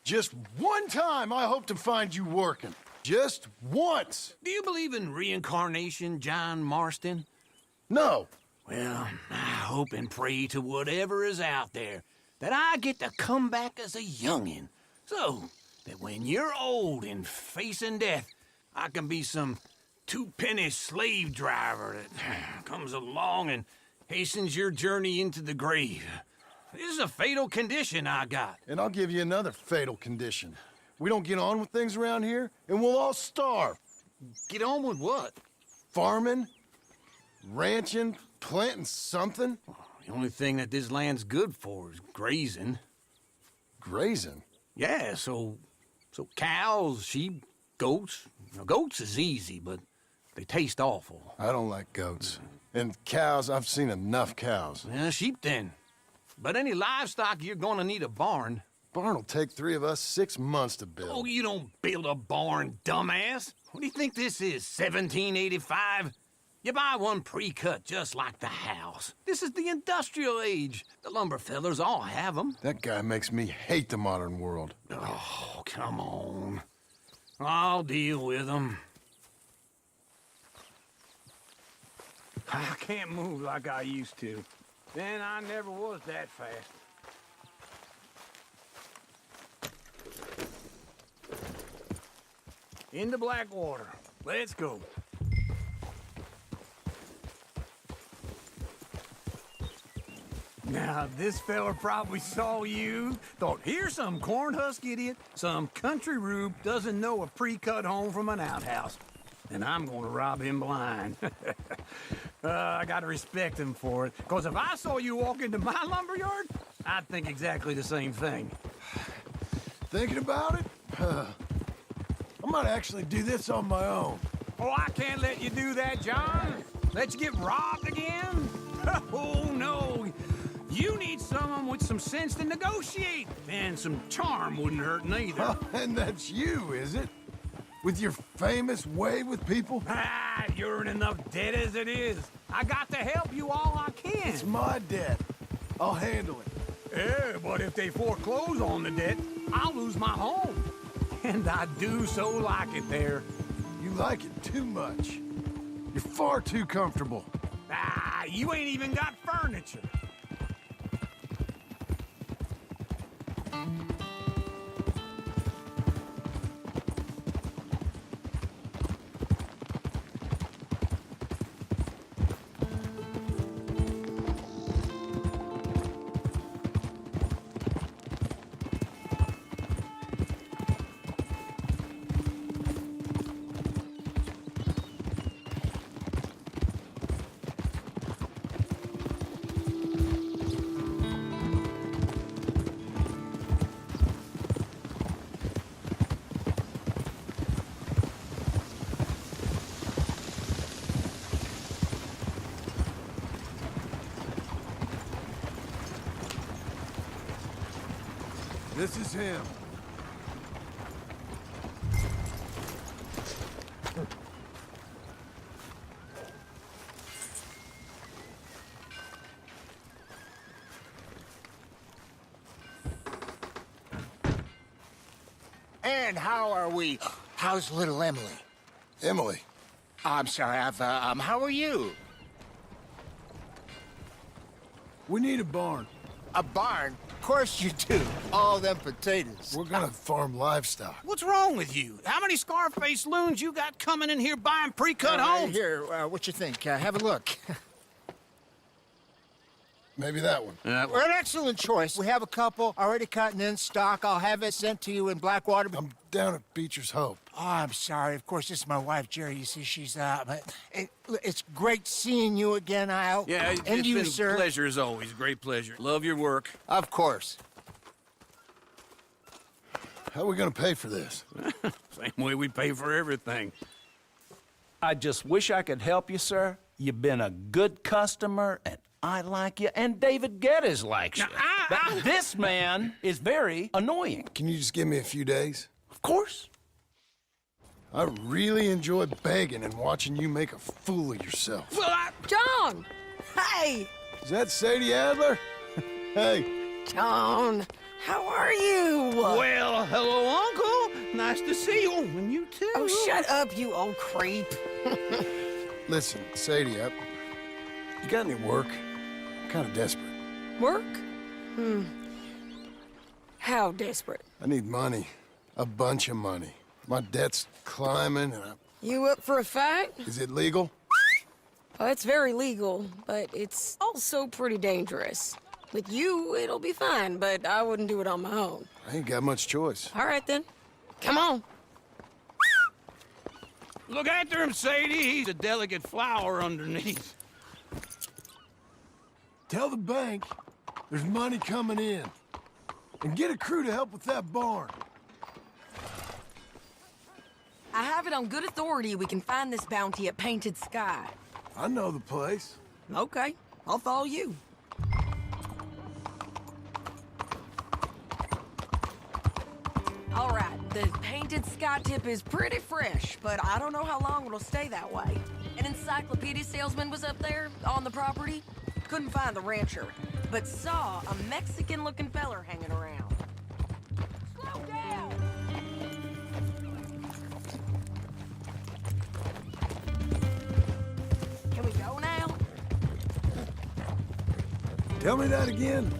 Just one time I hope to find you working. Just once. Do you believe in reincarnation, John Marston? No. Well, I hope and pray to whatever is out there that I get to come back as a youngin', so that when you're old and facing death, I can be some two-penny slave driver that comes along and hastens your journey into the grave. This is a fatal condition I got. And I'll give you another fatal condition. We don't get on with things around here, and we'll all starve. Get on with what? Farming, ranching, planting something. The only thing that this land's good for is grazing. Grazing? Yeah, so cows, sheep, goats. Now, goats is easy, but they taste awful. I don't like goats. And cows, I've seen enough cows. Yeah, sheep then. But any livestock, you're gonna need a barn. Barn will take 3 of us 6 months to build. Oh, you don't build a barn, dumbass. What do you think this is, 1785? You buy one pre-cut just like the house. This is the industrial age. The lumber fellers all have them. That guy makes me hate the modern world. Oh, come on. I'll deal with them. I can't move like I used to. And I never was that fast. Into Blackwater. Let's go. Now, this fella probably saw you, thought, here's some corn husk idiot, some country rube doesn't know a pre-cut home from an outhouse. And I'm gonna rob him blind. I gotta respect him for it, because if I saw you walk into my lumberyard, I'd think exactly the same thing. Thinking about it? I might actually do this on my own. Oh, I can't let you do that, John. Let you get robbed again? Oh, no. You need someone with some sense to negotiate. And some charm wouldn't hurt neither. And that's you, is it? With your famous way with people? Ah, you're in enough debt as it is. I got to help you all I can. It's my debt. I'll handle it. Yeah, but if they foreclose on the debt, I'll lose my home. And I do so like it there. You like it too much. You're far too comfortable. Ah, you ain't even got furniture. This is him. And how are we? How's little Emily? Emily. I'm sorry, how are you? We need a barn. A barn? Of course you do. All them potatoes. We're gonna farm livestock. What's wrong with you? How many Scarface loons you got coming in here buying pre-cut homes? Here, what you think? Have a look. Maybe that one. We're an excellent choice. We have a couple already cut and in stock. I'll have it sent to you in Blackwater. I'm down at Beecher's Hope. Oh, I'm sorry. Of course, this is my wife, Jerry. You see, she's it's great seeing you again, Al. Yeah, and it's you, been sir. a pleasure as always. Great pleasure. Love your work. Of course. How are we gonna pay for this? Same way we pay for everything. I just wish I could help you, sir. You've been a good customer, and I like you, and David Geddes likes you. But this man is very annoying. Can you just give me a few days? Of course. I really enjoy begging and watching you make a fool of yourself. Well, John! Hey! Is that Sadie Adler? Hey. John, How are you? Well, hello, Uncle. Nice to see you. And you too. Oh, shut up, you old creep. Listen, Sadie, you got any work? I'm kind of desperate. Work? How desperate? I need money. A bunch of money. My debt's climbing, and You up for a fight? Is it legal? Oh, it's very legal, but it's also pretty dangerous. With you, it'll be fine, but I wouldn't do it on my own. I ain't got much choice. All right, then. Come on. Look after him, Sadie. He's a delicate flower underneath. Tell the bank there's money coming in. And get a crew to help with that barn. I have it on good authority we can find this bounty at Painted Sky. I know the place. Okay, I'll follow you. All right, the Painted Sky tip is pretty fresh, but I don't know how long it'll stay that way. An encyclopedia salesman was up there on the property. Couldn't find the rancher, but saw a Mexican-looking feller hanging around. Slow down! Can we go now? Tell me that again.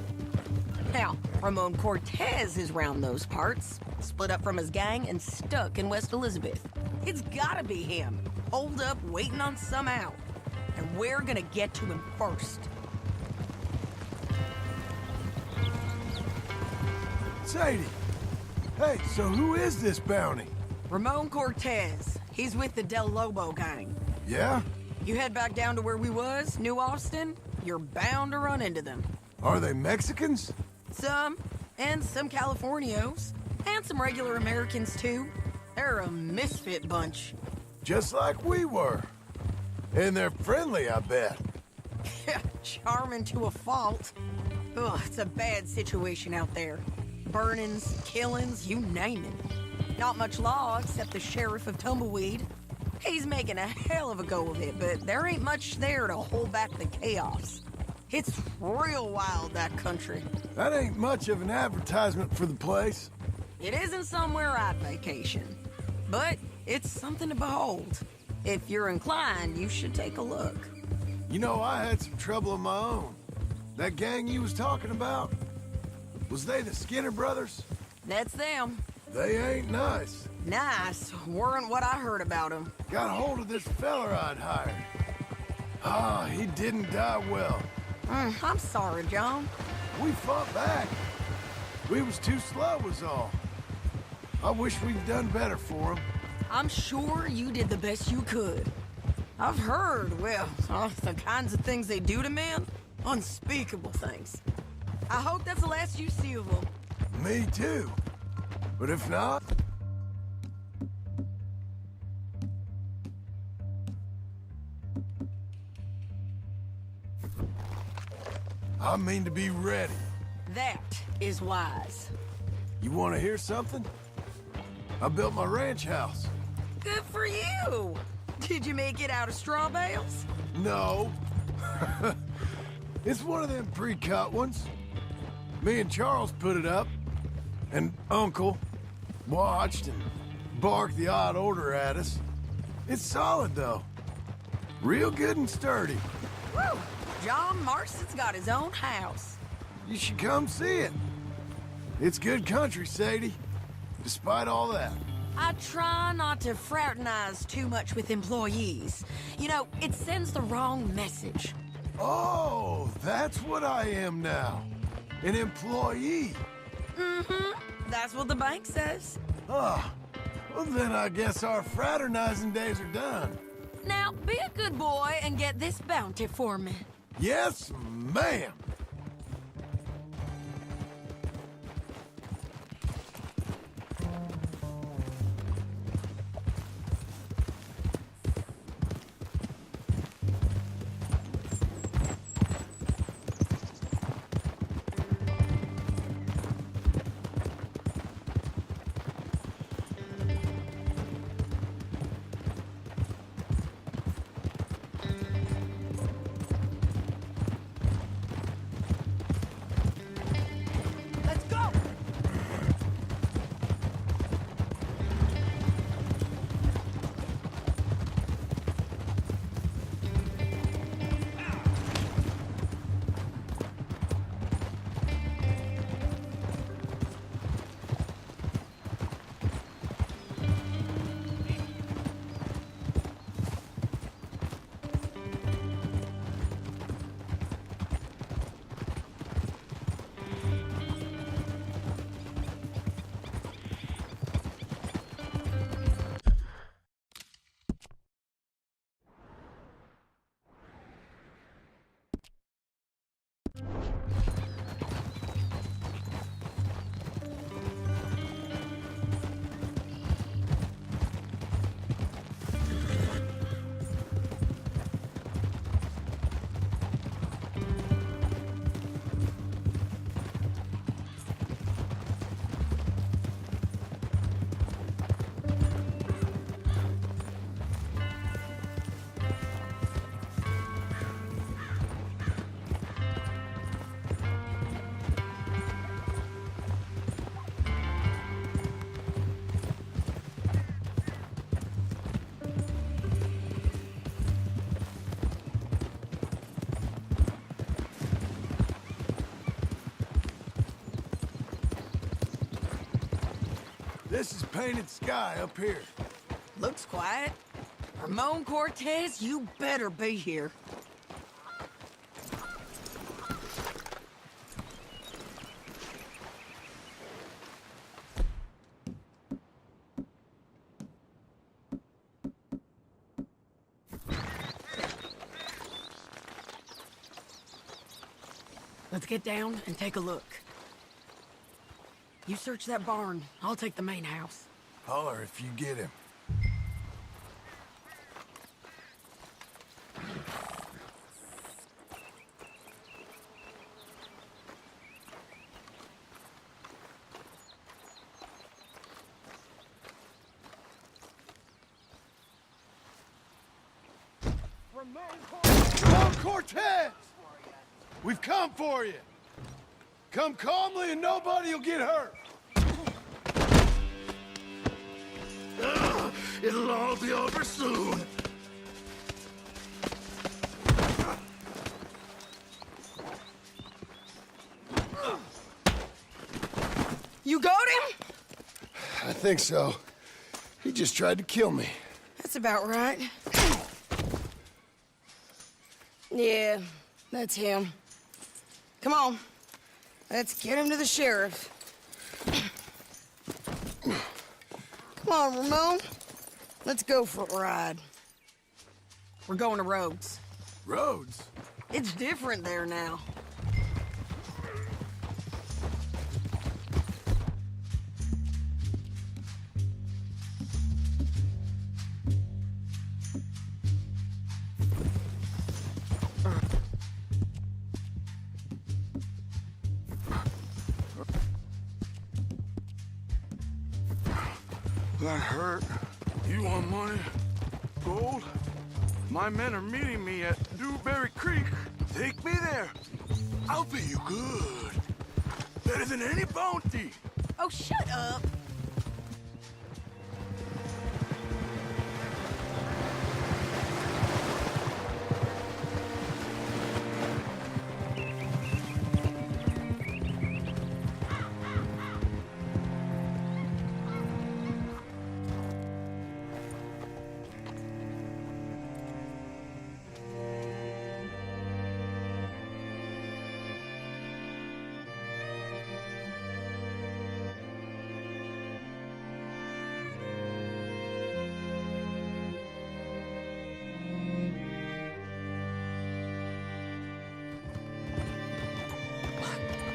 Now, Ramon Cortez is round those parts. Split up from his gang and stuck in West Elizabeth. It's gotta be him. Holed up, waiting on some out. And we're gonna get to him first. Sadie. Hey, so who is this bounty? Ramon Cortez. He's with the Del Lobo gang. Yeah? You head back down to where we was, New Austin, you're bound to run into them. Are they Mexicans? Some, and some Californios, and some regular Americans too. They're a misfit bunch. Just like we were. And they're friendly, I bet. Charming to a fault. Ugh, it's a bad situation out there. Burnings, killings, you name it. Not much law except the sheriff of Tumbleweed. He's making a hell of a go of it, but there ain't much there to hold back the chaos. It's real wild, that country. That ain't much of an advertisement for the place. It isn't somewhere I'd vacation, but it's something to behold. If you're inclined, you should take a look. You know, I had some trouble of my own. That gang you was talking about, was they the Skinner brothers? That's them. They ain't nice. Nice, weren't what I heard about them. Got hold of this feller I'd hired. Ah, he didn't die well. I'm sorry, John. We fought back. We was too slow was all. I wish we'd done better for him. I'm sure you did the best you could. I've heard, well, the kinds of things they do to men. Unspeakable things. I hope that's the last you see of them. Me too. But if not... I mean to be ready. That is wise. You want to hear something? I built my ranch house. Good for you. Did you make it out of straw bales? No. It's one of them pre-cut ones. Me and Charles put it up, and Uncle watched and barked the odd order at us. It's solid, though. Real good and sturdy. Woo! John Marston's got his own house. You should come see it. It's good country, Sadie, despite all that. I try not to fraternize too much with employees. You know, it sends the wrong message. Oh, that's what I am now. An employee. Mm-hmm. That's what the bank says. Ah, well then I guess our fraternizing days are done. Now, be a good boy and get this bounty for me. Yes, ma'am. This is painted sky up here. Looks quiet. Ramon Cortez, you better be here. Let's get down and take a look. You search that barn. I'll take the main house. Holler if you get him. Ramon Cortez! We've come for you. Come calmly and nobody will get hurt. It'll all be over soon. You got him? I think so. He just tried to kill me. That's about right. Yeah, that's him. Come on. Let's get him to the sheriff. Come on, Ramon. Let's go for a ride. We're going to Rhodes. Rhodes? It's different there now. That hurt. You want money? Gold? My men are meeting me at Dewberry Creek. Take me there. I'll pay you good. Better than any bounty. Oh, shut up.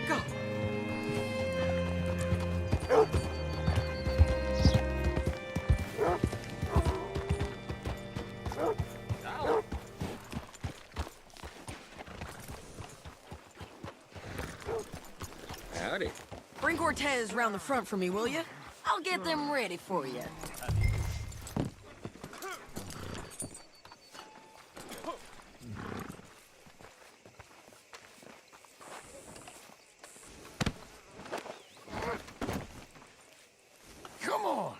Go. Howdy. Bring Cortez round the front for me, will you? I'll get them ready for you. Come on.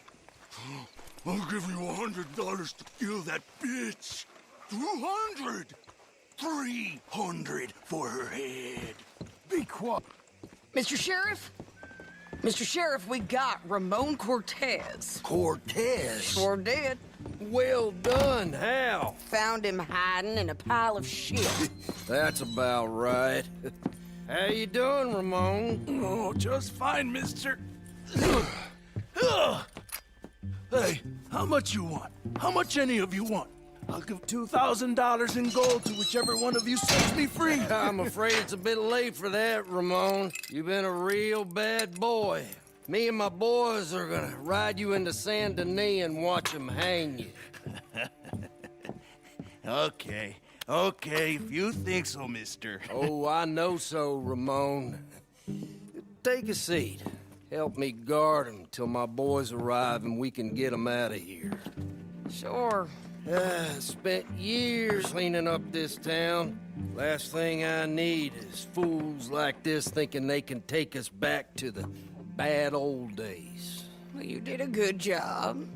I'll give you $100 to kill that bitch. 200. 300 for her head. Be quiet. Mr. Sheriff? Mr. Sheriff, we got Ramon Cortez. Cortez? Sure did. Well done, Hal. Found him hiding in a pile of shit. That's about right. How you doing, Ramon? Oh, just fine, mister. Hey, how much you want? How much any of you want? I'll give $2,000 in gold to whichever one of you sets me free. I'm afraid it's a bit late for that, Ramon. You've been a real bad boy. Me and my boys are gonna ride you into Saint Denis and watch them hang you. Okay, if you think so, mister. Oh, I know so, Ramon. Take a seat. Help me guard them till my boys arrive and we can get them out of here. Sure. Spent years cleaning up this town. Last thing I need is fools like this thinking they can take us back to the bad old days. Well, you did a good job.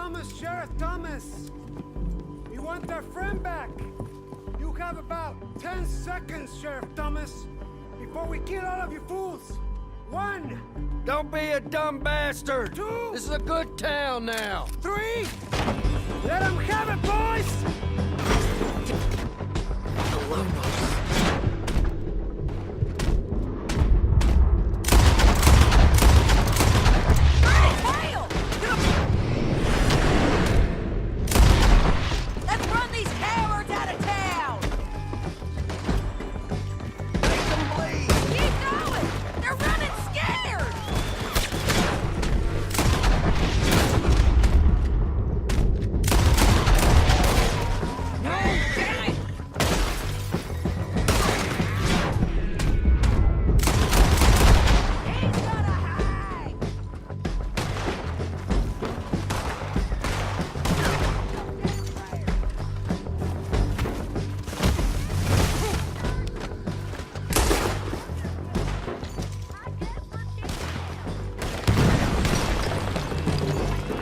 Thomas, Sheriff Thomas. We want our friend back. You have about 10 seconds, Sheriff Thomas, before we kill all of you fools. 1. Don't be a dumb bastard. 2. This is a good town now. 3. Let them have it, boys! Let's run these cowards out of town! Make them bleed! Keep going! They're running scared! No, damn it! He's gonna hide!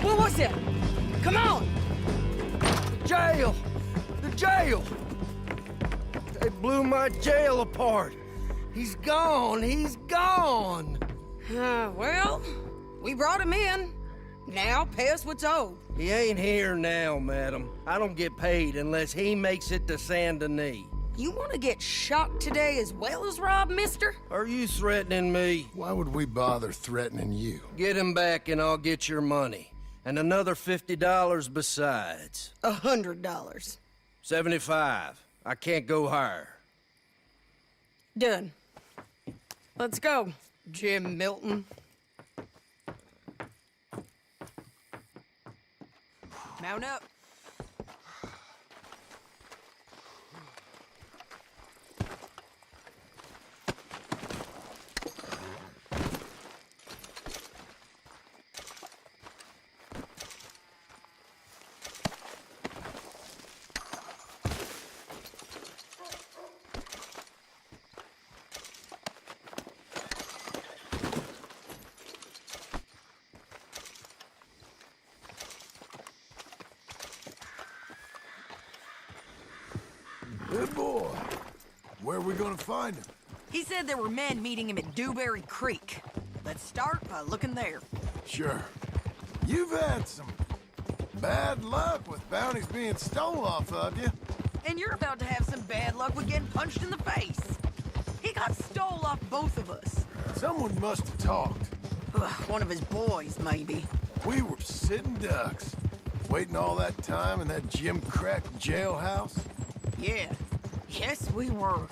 What was it? Come on! Jail! The jail! They blew my jail apart. He's gone. He's gone. Well, we brought him in. Now pay us what's owed. He ain't here now, madam. I don't get paid unless he makes it to Saint Denis. You want to get shot today as well as rob, mister? Are you threatening me? Why would we bother threatening you? Get him back and I'll get your money. And another $50 besides. $100. 75. I can't go higher. Done. Let's go, Jim Milton. Mount up. Good boy. Where are we gonna find him? He said there were men meeting him at Dewberry Creek. Let's start by looking there. Sure. You've had some bad luck with bounties being stole off of you. And you're about to have some bad luck with getting punched in the face. He got stole off both of us. Someone must have talked. Ugh, one of his boys, maybe. We were sitting ducks, waiting all that time in that Jim Crack jailhouse. Yeah. Yes, we were.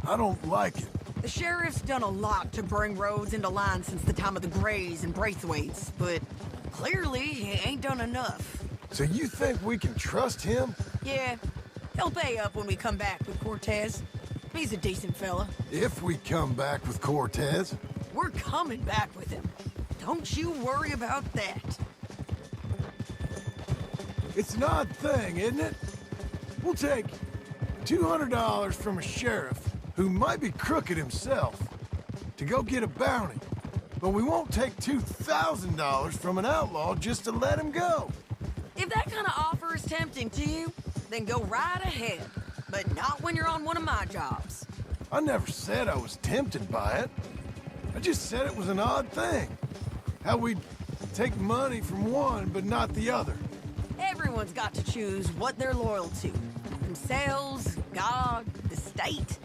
I don't like it. The sheriff's done a lot to bring roads into line since the time of the Grays and Braithwaites, but clearly he ain't done enough. So you think we can trust him? Yeah, he'll pay up when we come back with Cortez. He's a decent fella. If we come back with Cortez. We're coming back with him. Don't you worry about that. It's an odd thing, isn't it? We'll take $200 from a sheriff who might be crooked himself to go get a bounty, but we won't take $2,000 from an outlaw just to let him go. If that kind of offer is tempting to you, then go right ahead. But not when you're on one of my jobs. I never said I was tempted by it. I just said it was an odd thing. How we'd take money from one but not the other. Everyone's got to choose what they're loyal to. Themselves, God, the state.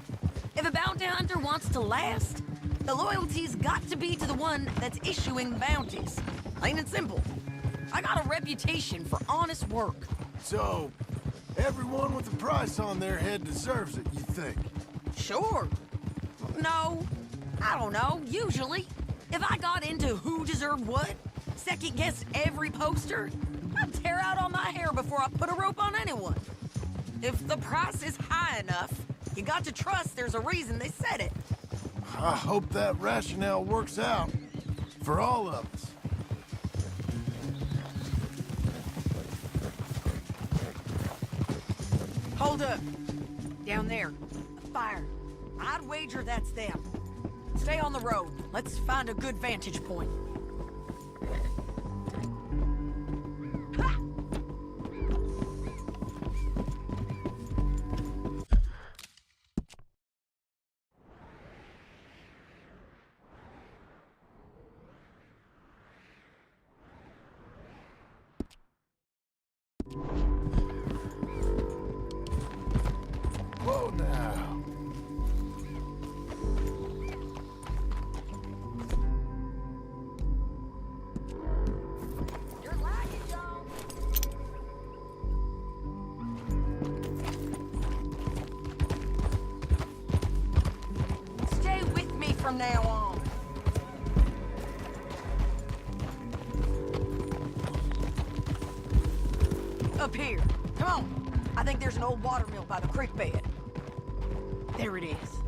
If a bounty hunter wants to last, the loyalty's got to be to the one that's issuing the bounties. Plain and simple. I got a reputation for honest work. So, everyone with a price on their head deserves it, you think? Sure. No, I don't know, usually. If I got into who deserved what, second-guessed every poster, I'd tear out all my hair before I put a rope on anyone. If the price is high enough, you got to trust there's a reason they said it. I hope that rationale works out for all of us. Hold up. Down there. A fire. I'd wager that's them. Stay on the road. Let's find a good vantage point. Ha! Whoa now. You're lagging, John. Stay with me from now on. Up here. Come on. I think there's an old watermill by the creek bed. There it is.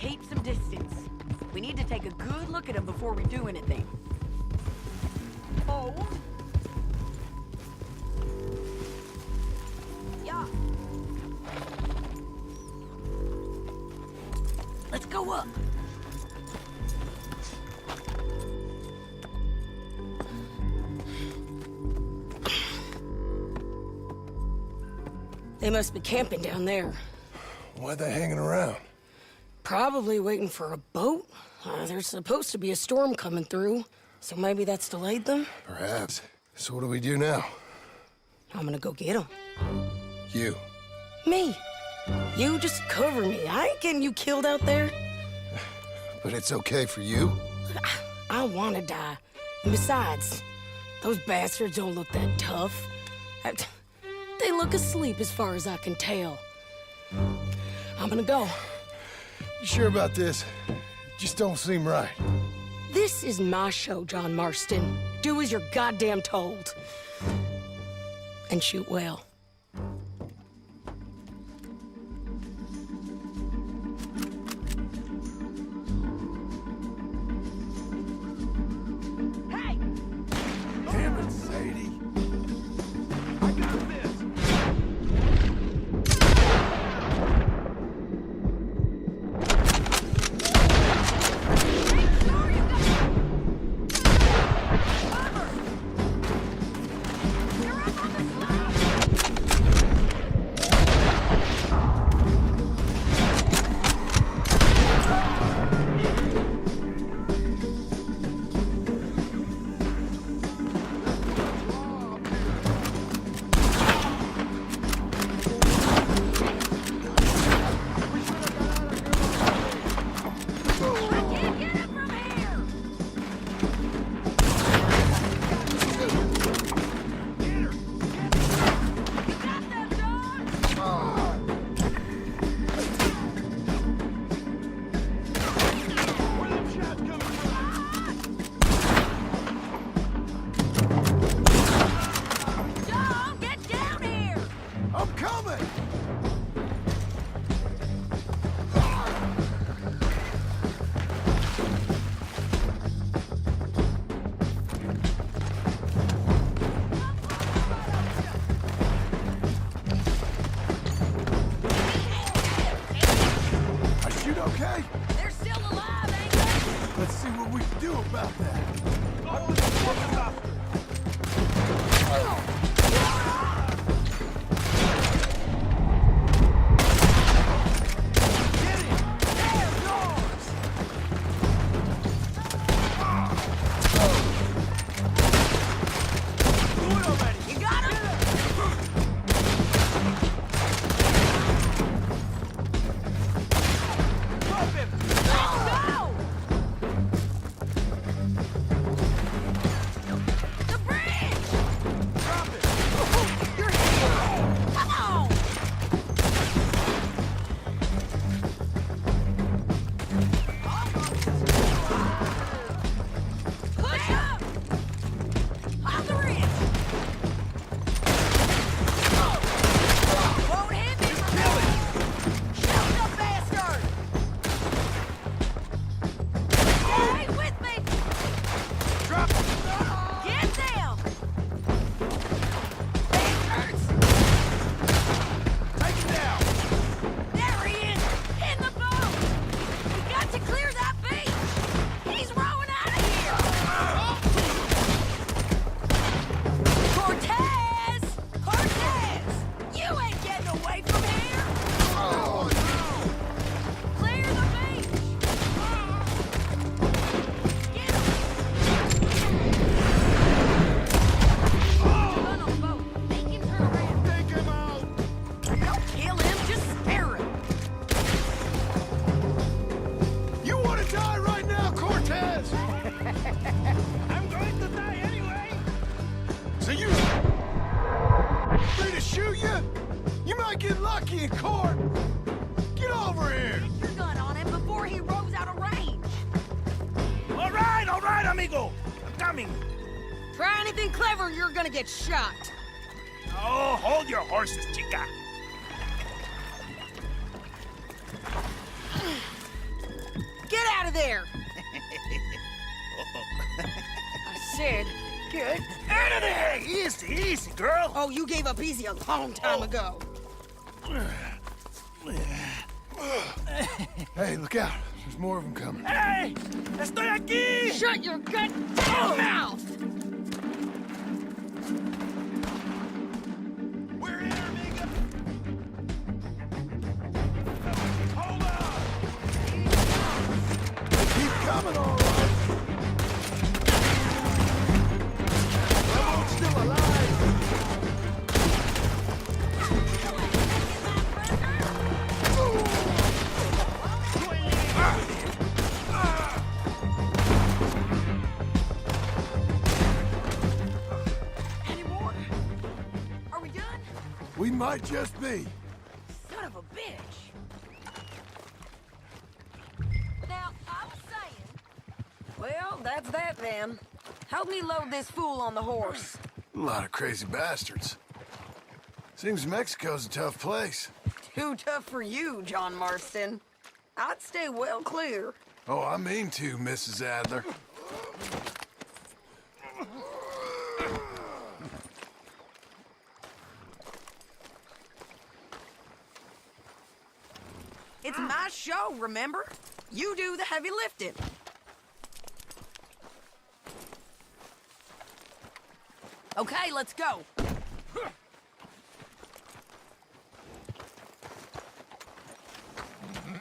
Keep some distance. We need to take a good look at them before we do anything. Hold. Yeah. Let's go up. They must be camping down there. Why they hanging around? Probably waiting for a boat. There's supposed to be a storm coming through, so maybe that's delayed them. Perhaps. So what do we do now? I'm gonna go get them. You. Me. You just cover me. I ain't getting you killed out there. But it's okay for you? I don't want to die. And besides, those bastards don't look that tough. They look asleep as far as I can tell. I'm gonna go. You sure about this? Just don't seem right. This is my show, John Marston. Do as you're goddamn told. And shoot well. Hey! Damn it, Sadie. I got this. You're up on the slope! coming! Try anything clever, you're gonna get shot. Oh, hold your horses, chica. Get out of there! I said, get Out of there! Easy, easy, girl. Oh, you gave up easy a long time ago. Hey, look out. There's more of them coming. Hey! Estoy aquí! Shut your goddamn mouth! We're here, amiga. Hold on. Keep coming, all right. Ramon's still alive. Any more? Are we done? We might just be. Son of a bitch. Now, I was saying... Well, that's that then. Help me load this fool on the horse. A lot of crazy bastards. Seems Mexico's a tough place. Too tough for you, John Marston. I'd stay well clear. Oh, I mean to, Mrs. Adler. It's my show, remember? You do the heavy lifting. Okay, let's go.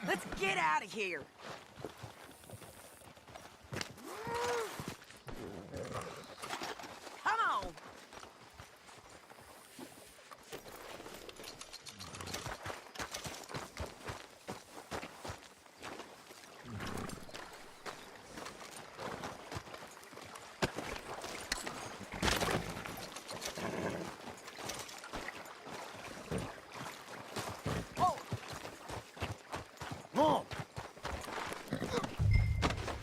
Let's get out of here. Come on. Oh, Come on.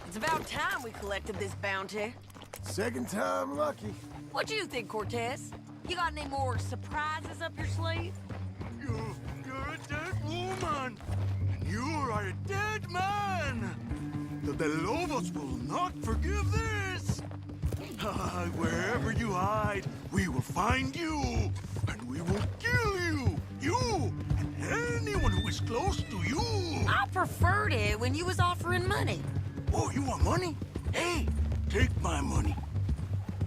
it's about time we collected this bounty. Second time lucky. What do you think, Cortez? You got any more surprises up your sleeve? You're a dead woman. And you are a dead man. The Lobos will not forgive this. Wherever you hide, we will find you. And we will kill you. You and anyone who is close to you. I preferred it when you was offering money. Oh, you want money? Hey, take my money.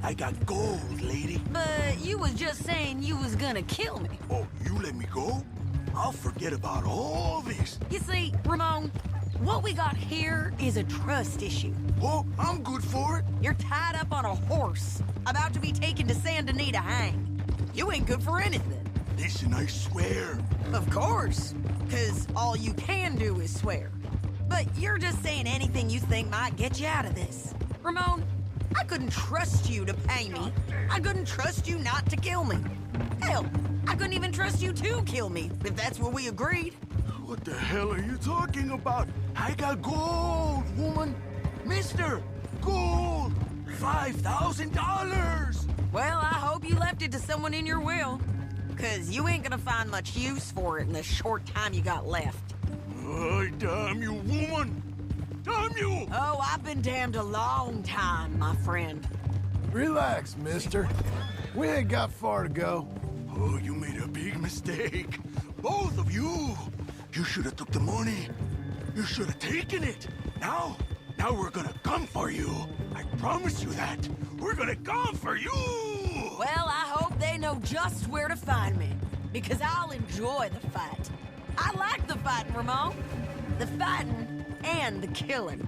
I got gold, lady. But you was just saying you was gonna kill me. Oh, you let me go? I'll forget about all this. You see, Ramon, what we got here is a trust issue. Oh, I'm good for it. You're tied up on a horse, about to be taken to Saint Denis to hang. You ain't good for anything. Listen, I swear. Of course, because all you can do is swear. But you're just saying anything you think might get you out of this. Ramon, I couldn't trust you to pay me. I couldn't trust you not to kill me. Hell, I couldn't even trust you to kill me, if that's what we agreed. What the hell are you talking about? I got gold, woman. Mister, gold. $5,000. Well, I hope you left it to someone in your will. Because you ain't gonna find much use for it in the short time you got left. Oh, damn you, woman. Damn you. Oh, I've been damned a long time, my friend. Relax, mister. We ain't got far to go. Oh, you made a big mistake. Both of you. You should have took the money. You should have taken it. Now we're gonna come for you. I promise you that. We're gonna come for you. Well, I hope they know just where to find me. Because I'll enjoy the fight. I like the fighting, Ramon. The fighting and the killing.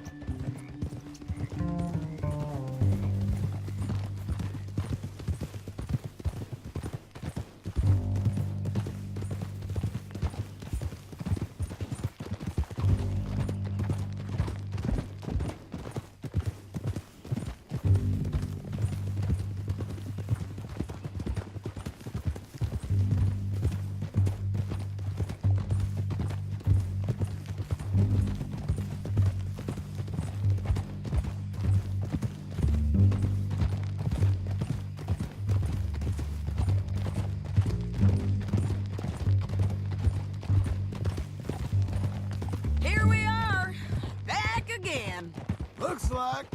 Here we are, back again. Looks like.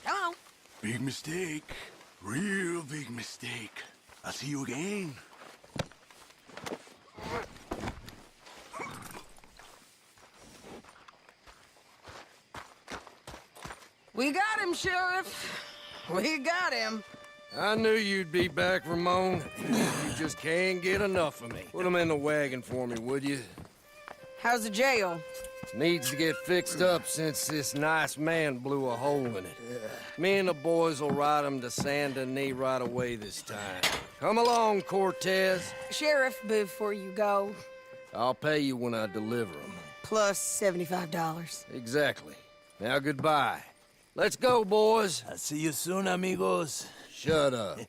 Come on. Big mistake. Real big mistake. I'll see you again. We got him, Sheriff. We got him. I knew you'd be back, Ramon. You just can't get enough of me. Put him in the wagon for me, would you? How's the jail? Needs to get fixed up since this nice man blew a hole in it. Me and the boys will ride him to Saint Denis right away this time. Come along, Cortez. Sheriff, before you go, I'll pay you when I deliver him. plus $75. Exactly. Now, goodbye. Let's go, boys. I'll see you soon, amigos. Shut up.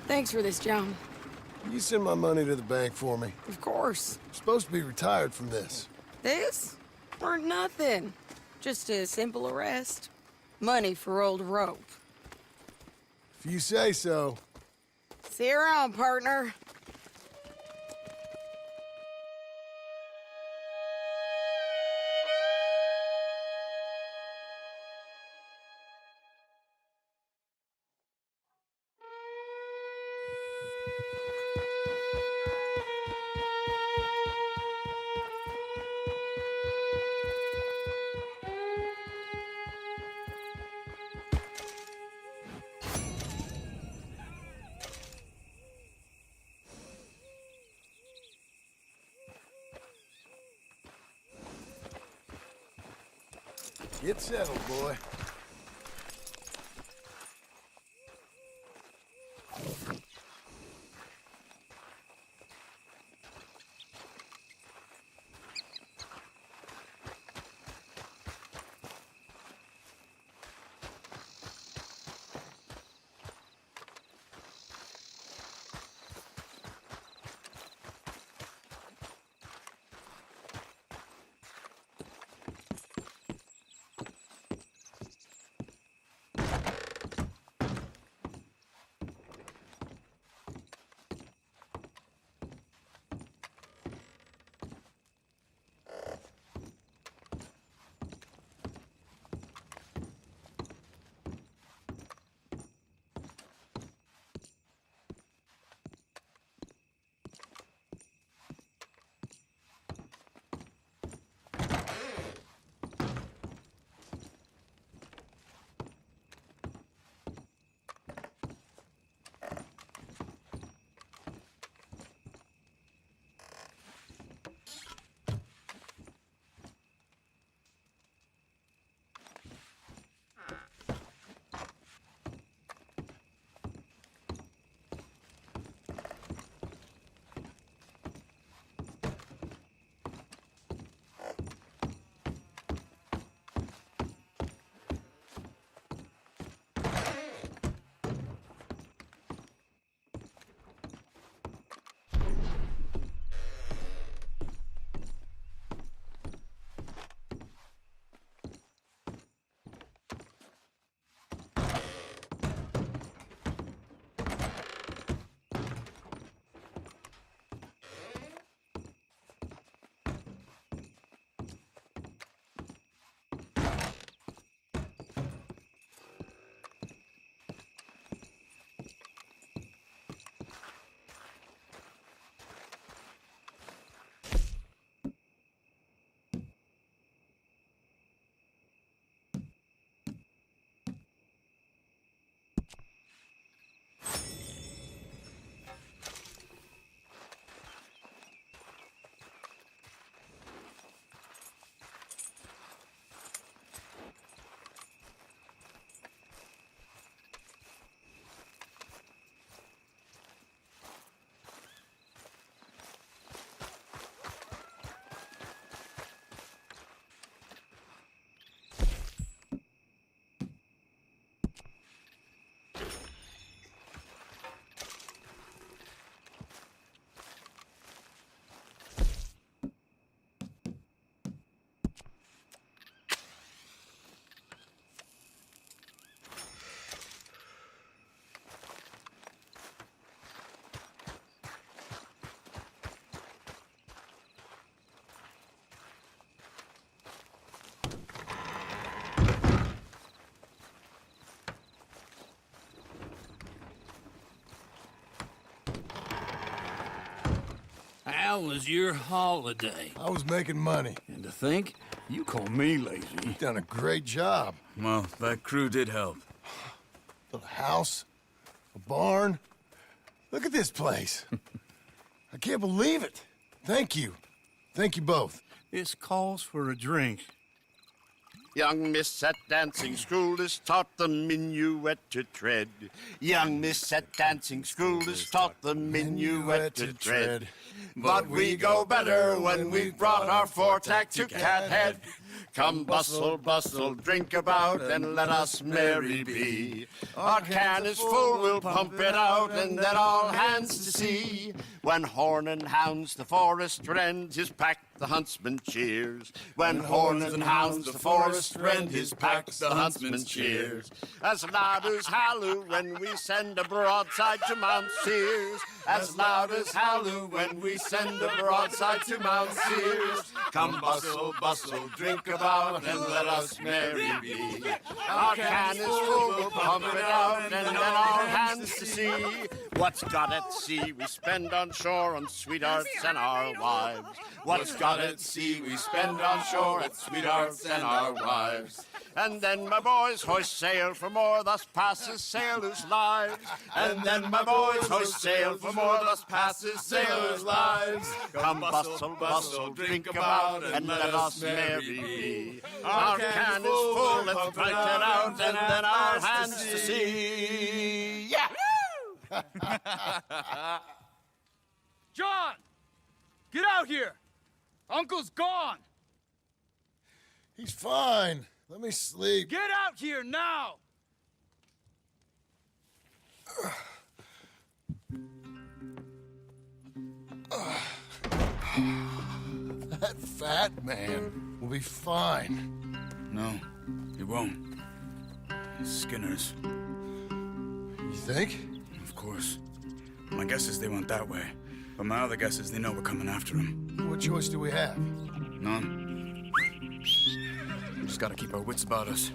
Thanks for this, John. You send my money to the bank for me. Of course. I'm supposed to be retired from this. This? Weren't nothing. Just a simple arrest. Money for old rope. If you say so. See you around, partner. Get settled, boy. How was your holiday? I was making money. And to think, you call me lazy. You've done a great job. Well, that crew did help. Built a house, a barn. Look at this place. I can't believe it. Thank you. Thank you both. This calls for a drink. Young miss at dancing school is taught the minuet to tread. Young miss at dancing school is taught the minuet to tread. But we go better when we've brought our four-tack to Cathead. Come bustle, bustle, drink about, and let us merry be. Our can is full, we'll pump it out, and then all hands to sea. When horn and hounds the forest rend, his pack the huntsman cheers. When horn and hounds the forest rend, his pack the huntsman cheers. As loud as halloo when we send a broadside to Mount Sears. As loud as halloo when we send a broadside to Mount Sears. Come bustle, bustle, drink about, and let us merry be. Our can is full, we'll pump it out, and then all hands to sea. What's got at sea we spend on shore on sweethearts and our wives. What's got at sea we spend on shore at sweethearts and our wives. And then my boys hoist sail for more, thus passes sailors' lives. And then my boys hoist sail for more, thus passes sailors' lives. Come bustle, bustle, drink about, and let us merry be. Our can is full, let's break it out, and then our hands to sea. Yeah! John! Get out here! Uncle's gone! He's fine. Let me sleep. Get out here now! That fat man will be fine. No, he won't. Skinner's. You think? Of course. My guess is they went that way. But my other guess is they know we're coming after him. What choice do we have? None. We just gotta keep our wits about us.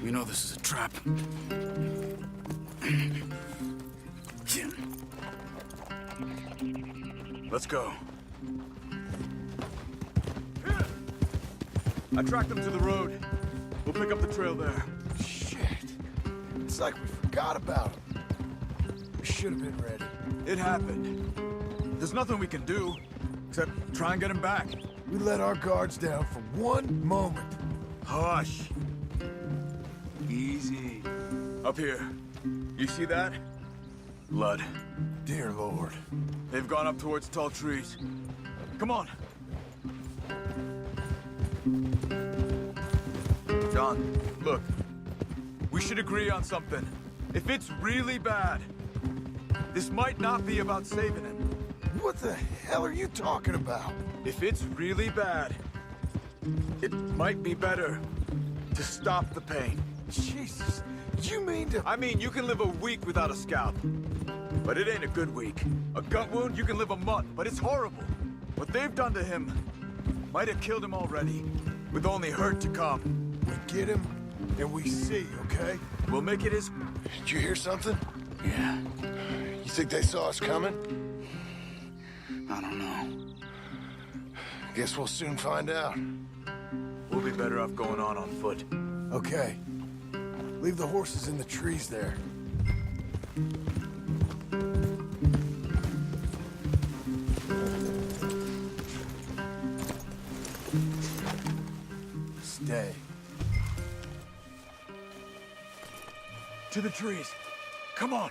We know this is a trap. Let's go. I tracked them to the road. We'll pick up the trail there. Shit. It's like we forgot about him. We should have been ready. It happened. There's nothing we can do, except try and get him back. We let our guards down for one moment. Hush. Easy. Up here. You see that? Blood. Dear Lord. They've gone up towards tall trees. Come on. John, look. We should agree on something. If it's really bad, this might not be about saving him. What the hell are you talking about? If it's really bad, it might be better to stop the pain. Jesus, you mean to... I mean, you can live a week without a scalp, but it ain't a good week. A gut wound, you can live a month, but it's horrible. What they've done to him might have killed him already, with only hurt to come. We get him, and we see, okay? We'll make it his... Did you hear something? Yeah, You think they saw us coming? I don't know. Guess we'll soon find out. We'll be better off going on foot. Okay. Leave the horses in the trees there. Stay. To the trees. Come on.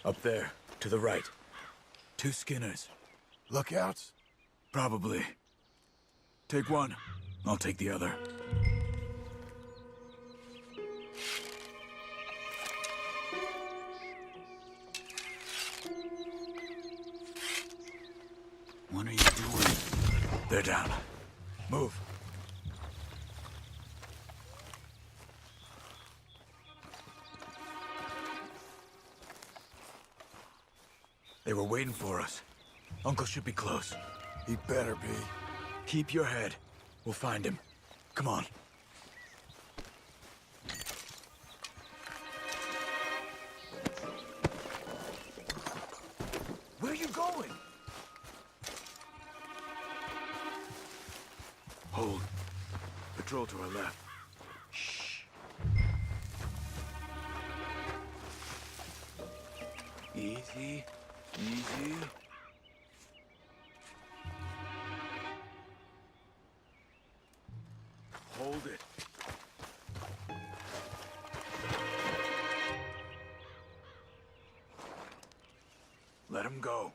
Up there, to the right. 2 Skinners. Lookouts? Probably. Take one. I'll take the other. What are you doing? They're down. Move. They were waiting for us. Uncle should be close. He better be. Keep your head. We'll find him. Come on. Where are you going? Hold. Patrol to our left. Shh. Easy. Easy. Hold it. Let him go.